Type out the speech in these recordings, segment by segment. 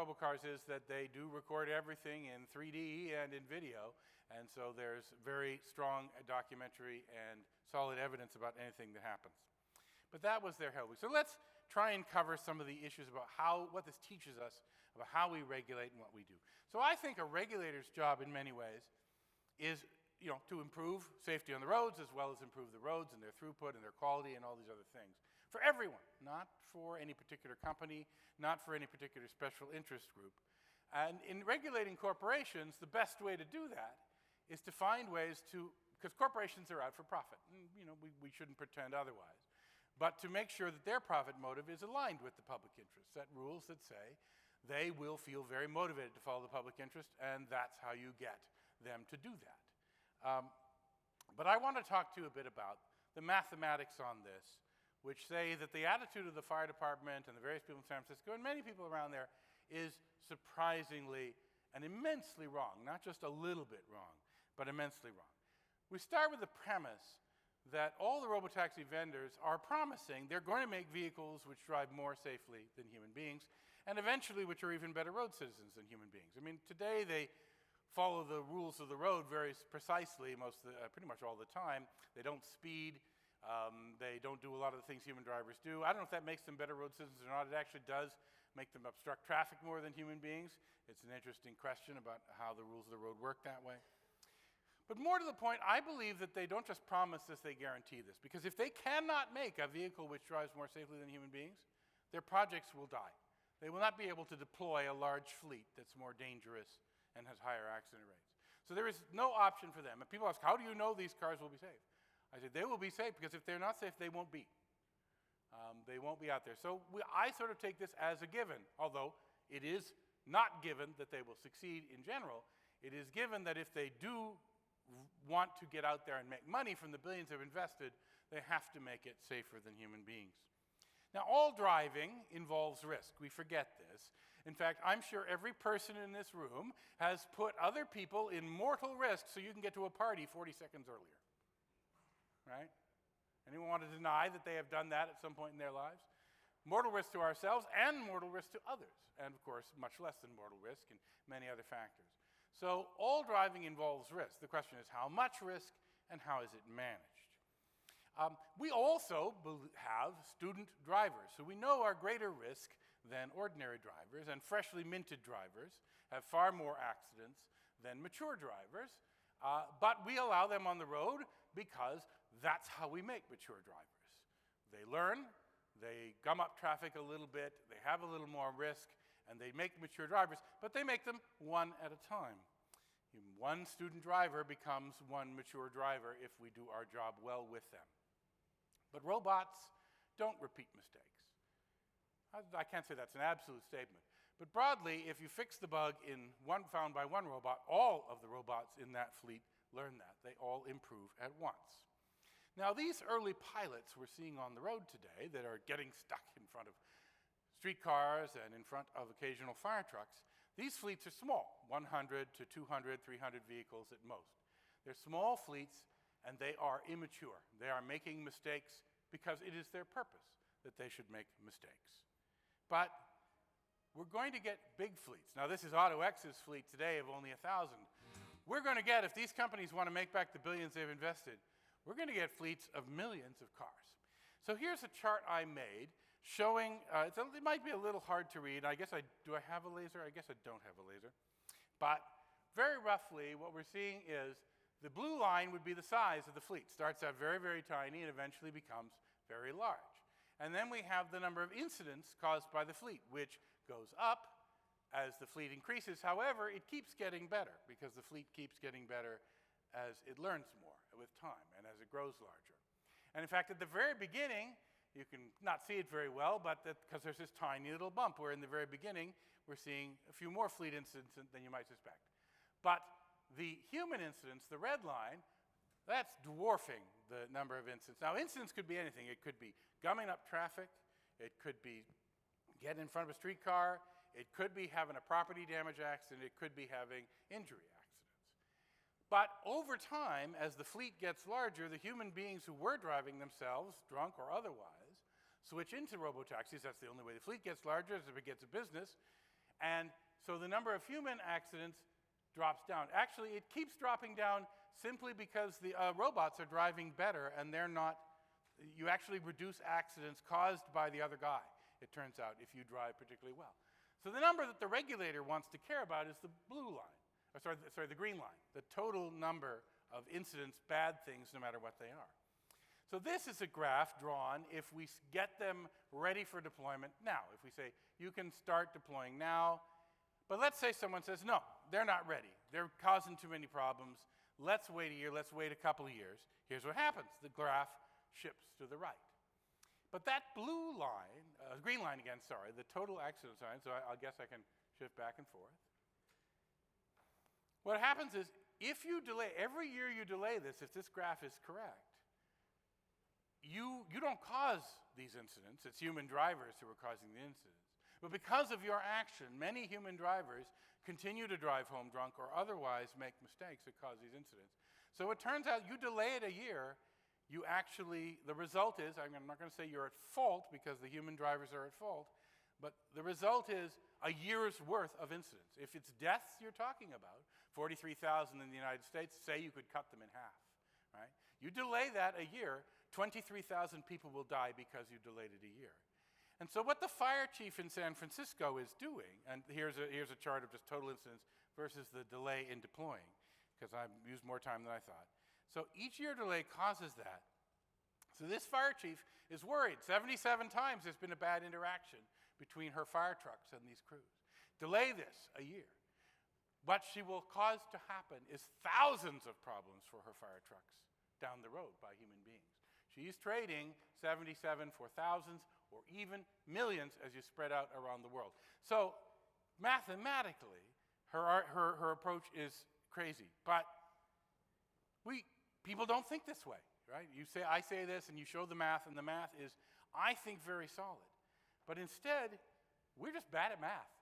robocars is that they do record everything in 3D and in video, and so there's very strong documentary and solid evidence about anything that happens. But that was their Hell Week. So let's try and cover some of the issues about what this teaches us about how we regulate and what we do. So I think a regulator's job in many ways is to improve safety on the roads as well as improve the roads and their throughput and their quality and all these other things. For everyone, not for any particular company, not for any particular special interest group. And in regulating corporations, the best way to do that is to find ways to, because corporations are out for profit, and we shouldn't pretend otherwise, but to make sure that their profit motive is aligned with the public interest. Set rules that say they will feel very motivated to follow the public interest, and that's how you get them to do that. But I want to talk to you a bit about the mathematics on this, which say that the attitude of the fire department and the various people in San Francisco and many people around there is surprisingly and immensely wrong, not just a little bit wrong, but immensely wrong. We start with the premise that all the robotaxi vendors are promising they're going to make vehicles which drive more safely than human beings, and eventually which are even better road citizens than human beings. I mean, today they follow the rules of the road very precisely, pretty much all the time. They don't speed. They don't do a lot of the things human drivers do. I don't know if that makes them better road citizens or not. It actually does make them obstruct traffic more than human beings. It's an interesting question about how the rules of the road work that way. But more to the point, I believe that they don't just promise this, they guarantee this. Because if they cannot make a vehicle which drives more safely than human beings, their projects will die. They will not be able to deploy a large fleet that's more dangerous and has higher accident rates. So there is no option for them. And people ask, how do you know these cars will be safe? I said, they will be safe because if they're not safe, they won't be. They won't be out there. So I sort of take this as a given, although it is not given that they will succeed in general. It is given that if they do want to get out there and make money from the billions they've invested, they have to make it safer than human beings. Now, all driving involves risk. We forget this. In fact, I'm sure every person in this room has put other people in mortal risk so you can get to a party 40 seconds earlier. Right? Anyone want to deny that they have done that at some point in their lives? Mortal risk to ourselves and mortal risk to others. And of course, much less than mortal risk and many other factors. So all driving involves risk. The question is how much risk and how is it managed? We also have student drivers, so we know are greater risk than ordinary drivers, and freshly minted drivers have far more accidents than mature drivers, but we allow them on the road because that's how we make mature drivers. They learn, they gum up traffic a little bit, they have a little more risk, and they make mature drivers, but they make them one at a time. One student driver becomes one mature driver if we do our job well with them. But robots don't repeat mistakes. I can't say that's an absolute statement. But broadly, if you fix the bug found by one robot, all of the robots in that fleet learn that. They all improve at once. Now, these early pilots we're seeing on the road today that are getting stuck in front of streetcars and in front of occasional fire trucks, these fleets are small, 100 to 200, 300 vehicles at most. They're small fleets, and they are immature. They are making mistakes because it is their purpose that they should make mistakes. But we're going to get big fleets. Now, this is AutoX's fleet today of only 1,000. We're going to get, if these companies want to make back the billions they've invested, we're going to get fleets of millions of cars. So here's a chart I made showing, it might be a little hard to read. Do I have a laser? I guess I don't have a laser. But very roughly, what we're seeing is the blue line would be the size of the fleet. Starts out very, very tiny and eventually becomes very large. And then we have the number of incidents caused by the fleet, which goes up as the fleet increases. However, it keeps getting better because the fleet keeps getting better as it learns more with time and as it grows larger. And in fact, at the very beginning, you can not see it very well, but because there's this tiny little bump where in the very beginning, we're seeing a few more fleet incidents than you might suspect. But the human incidents, the red line, that's dwarfing the number of incidents. Now, incidents could be anything. It could be gumming up traffic. It could be getting in front of a streetcar. It could be having a property damage accident. It could be having injury accidents. But over time, as the fleet gets larger, the human beings who were driving themselves, drunk or otherwise, switch into robotaxis. That's the only way the fleet gets larger, as if it gets a business. And so the number of human accidents drops down. Actually, it keeps dropping down simply because the robots are driving better, and they're not, you actually reduce accidents caused by the other guy, it turns out, if you drive particularly well. So the number that the regulator wants to care about is the blue line, or sorry, the green line, the total number of incidents, bad things, no matter what they are. So this is a graph drawn if we get them ready for deployment now. If we say, you can start deploying now, but let's say someone says, no, they're not ready. They're causing too many problems. Let's wait a year, let's wait a couple of years. Here's what happens. The graph shifts to the right. But that blue line, green line again, sorry, the total accident line, so I guess I can shift back and forth. What happens is, if you delay, every year you delay this, if this graph is correct, you don't cause these incidents. It's human drivers who are causing the incidents. But because of your action, many human drivers continue to drive home drunk or otherwise make mistakes that cause these incidents. So it turns out you delay it a year, you actually, the result is, I'm not going to say you're at fault because the human drivers are at fault, but the result is a year's worth of incidents. If it's deaths you're talking about, 43,000 in the United States, say you could cut them in half, right? You delay that a year, 23,000 people will die because you delayed it a year. And so what the fire chief in San Francisco is doing, and here's a chart of just total incidents versus the delay in deploying, because I've used more time than I thought. So each year delay causes that. So this fire chief is worried. 77 times there's been a bad interaction between her fire trucks and these crews. Delay this a year. What she will cause to happen is thousands of problems for her fire trucks down the road by human beings. She's trading 77 for thousands or even millions as you spread out around the world. So mathematically, her approach is crazy. But people don't think this way, right? I say this and you show the math, and the math is, I think, very solid. But instead, we're just bad at math.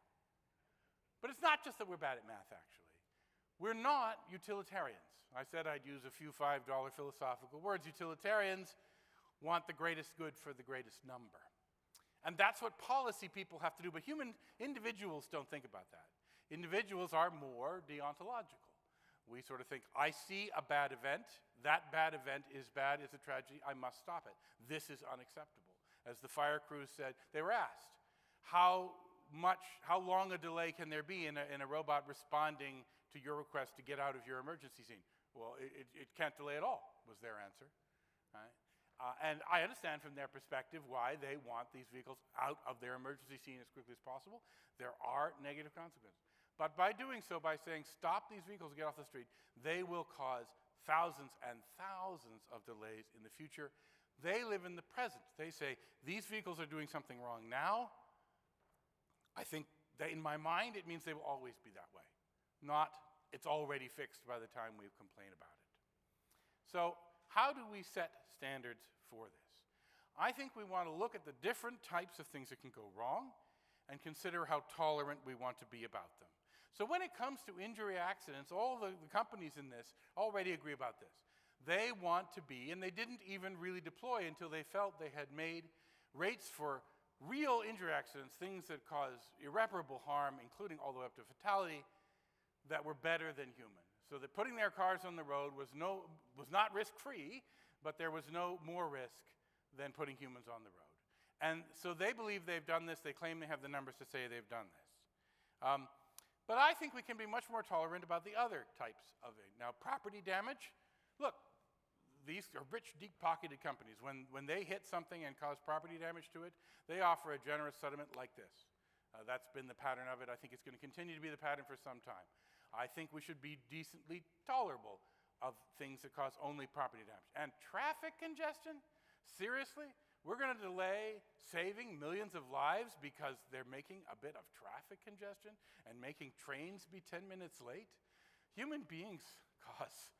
But it's not just that we're bad at math, actually. We're not utilitarians. I said I'd use a few $5 philosophical words. Utilitarians want the greatest good for the greatest number. And that's what policy people have to do, but individuals don't think about that. Individuals are more deontological. We sort of think, I see a bad event, that bad event is bad, it's a tragedy, I must stop it. This is unacceptable. As the fire crews said, they were asked, how long a delay can there be in a robot responding to your request to get out of your emergency scene? Well, it can't delay at all, was their answer. Right? And I understand from their perspective why they want these vehicles out of their emergency scene as quickly as possible. There are negative consequences. But by doing so, by saying stop these vehicles, get off the street, they will cause thousands and thousands of delays in the future. They live in the present. They say, these vehicles are doing something wrong now. I think that in my mind, it means they will always be that way. Not, it's already fixed by the time we complain about it. So how do we set standards for this? I think we want to look at the different types of things that can go wrong and consider how tolerant we want to be about them. So when it comes to injury accidents, all the companies in this already agree about this. They want to be, and they didn't even really deploy until they felt they had made rates for real injury accidents, things that cause irreparable harm, including all the way up to fatality, that were better than human. So that putting their cars on the road was not risk-free, but there was no more risk than putting humans on the road. And so they believe they've done this. They claim they have the numbers to say they've done this. But I think we can be much more tolerant about the other types of it. Now, property damage, look, these are rich, deep-pocketed companies. When they hit something and cause property damage to it, they offer a generous settlement like this. That's been the pattern of it. I think it's going to continue to be the pattern for some time. I think we should be decently tolerable of things that cause only property damage. And traffic congestion? Seriously? We're going to delay saving millions of lives because they're making a bit of traffic congestion and making trains be 10 minutes late? Human beings cause,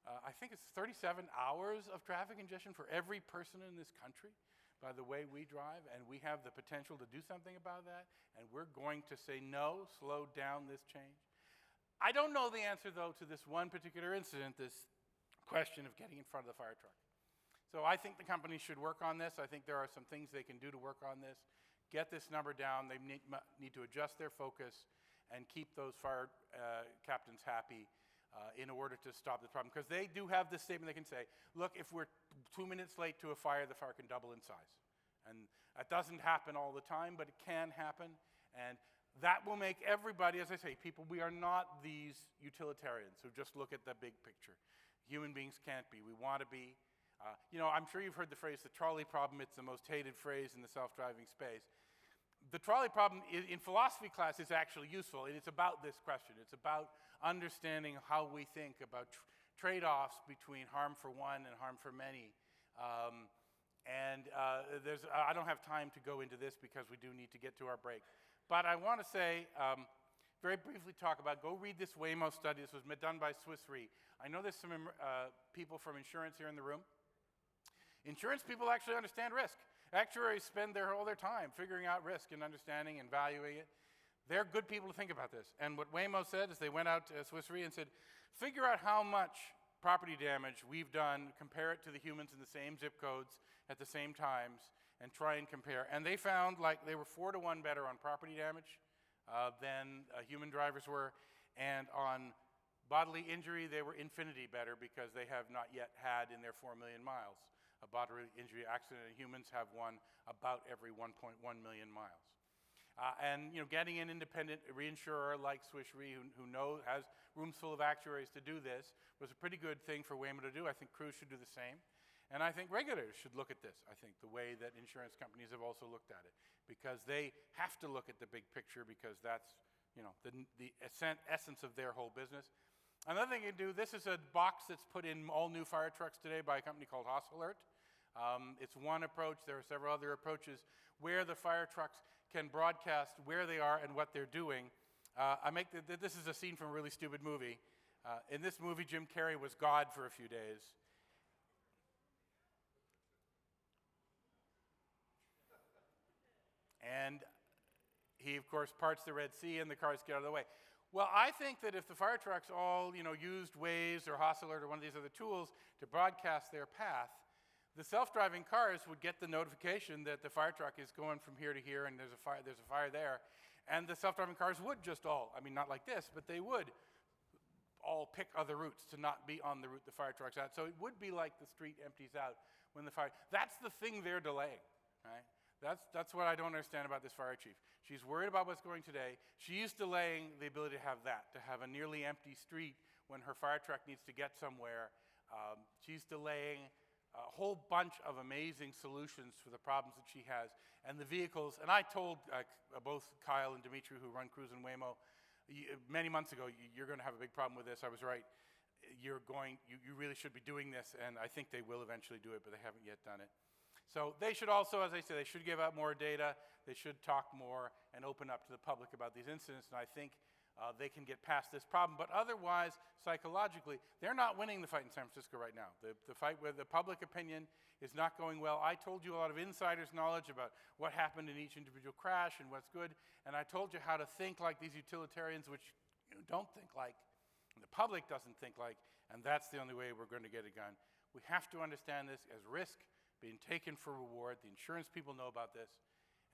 I think it's 37 hours of traffic congestion for every person in this country by the way we drive, and we have the potential to do something about that, and we're going to say no, slow down this change. I don't know the answer, though, to this one particular incident, this question of getting in front of the fire truck. So I think the companies should work on this. I think there are some things they can do to work on this. get this number down. They need to adjust their focus and keep those fire captains happy in order to stop the problem. Because they do have this statement they can say, look, if we're 2 minutes late to a fire, the fire can double in size. And that doesn't happen all the time, but it can happen. And that will make everybody, as I say, people, we are not these utilitarians who just look at the big picture. Human beings can't be. We want to be. You know, I'm sure you've heard the phrase, the trolley problem. It's the most hated phrase in the self-driving space. The trolley problem in philosophy class is actually useful, and it's about this question. It's about understanding how we think about trade-offs between harm for one and harm for many. I don't have time to go into this because we do need to get to our break. But I want to say, very briefly talk about, go read this Waymo study. This was done by Swiss Re. I know there's some people from insurance here in the room. Insurance people actually understand risk. Actuaries spend all their time figuring out risk and understanding and valuing it. They're good people to think about this. And what Waymo said is they went out to Swiss Re and said, figure out how much property damage we've done, compare it to the humans in the same zip codes at the same times, and try and compare. And they found like they were 4-to-1 better on property damage than human drivers were. And on bodily injury, they were infinity better because they have not yet had in their 4 million miles a bodily injury accident, and humans have one about every 1.1 million miles. And you know, getting an independent reinsurer like Swiss Re, who has rooms full of actuaries to do this, was a pretty good thing for Waymo to do. I think Cruise should do the same. And I think regulators should look at this, I think, the way that insurance companies have also looked at it, because they have to look at the big picture, because that's, you know, the essence of their whole business. Another thing you can do, this is a box that's put in all new fire trucks today by a company called Hoss Alert. It's one approach. There are several other approaches where the fire trucks can broadcast where they are and what they're doing. This is a scene from a really stupid movie. In this movie, Jim Carrey was God for a few days. And he, of course, parts the Red Sea and the cars get out of the way. Well, I think that if the fire trucks all, you know, used Waze or Hoss Alert or one of these other tools to broadcast their path, the self-driving cars would get the notification that the fire truck is going from here to here and there's a fire there. And the self-driving cars would just all, I mean, not like this, but they would all pick other routes to not be on the route the fire truck's at. So it would be like the street empties out when the fire, that's the thing they're delaying, right? That's what I don't understand about this fire chief. She's worried about what's going today. She's delaying the ability to have that, to have a nearly empty street when her fire truck needs to get somewhere. She's delaying a whole bunch of amazing solutions for the problems that she has. And the vehicles, and I told both Kyle and Dimitri, who run Cruise and Waymo, many months ago, you're going to have a big problem with this. I was right. You really should be doing this, and I think they will eventually do it, but they haven't yet done it. So they should also, as I said, they should give out more data. They should talk more and open up to the public about these incidents, and I think they can get past this problem. But otherwise, psychologically, they're not winning the fight in San Francisco right now. The fight with the public opinion is not going well. I told you a lot of insider's knowledge about what happened in each individual crash and what's good, and I told you how to think like these utilitarians, which you don't think like, and the public doesn't think like, and that's the only way we're going to get it done. We have to understand this as risk being taken for reward. The insurance people know about this,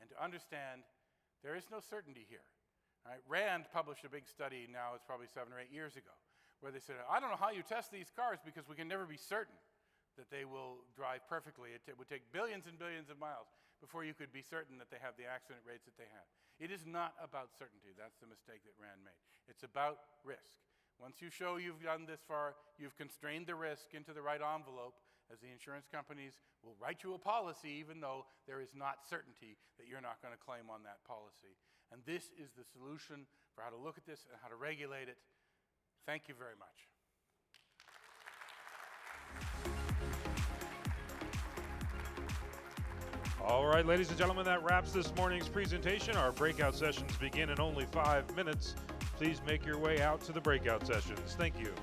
and to understand there is no certainty here. Right? Rand published a big study now, it's probably 7 or 8 years ago, where they said, I don't know how you test these cars because we can never be certain that they will drive perfectly. It would take billions and billions of miles before you could be certain that they have the accident rates that they have. It is not about certainty. That's the mistake that Rand made. It's about risk. Once you show you've done this far, you've constrained the risk into the right envelope, as the insurance companies will write you a policy even though there is not certainty that you're not going to claim on that policy. And this is the solution for how to look at this and how to regulate it. Thank you very much. All right, ladies and gentlemen, that wraps this morning's presentation. Our breakout sessions begin in only 5 minutes. Please make your way out to the breakout sessions. Thank you.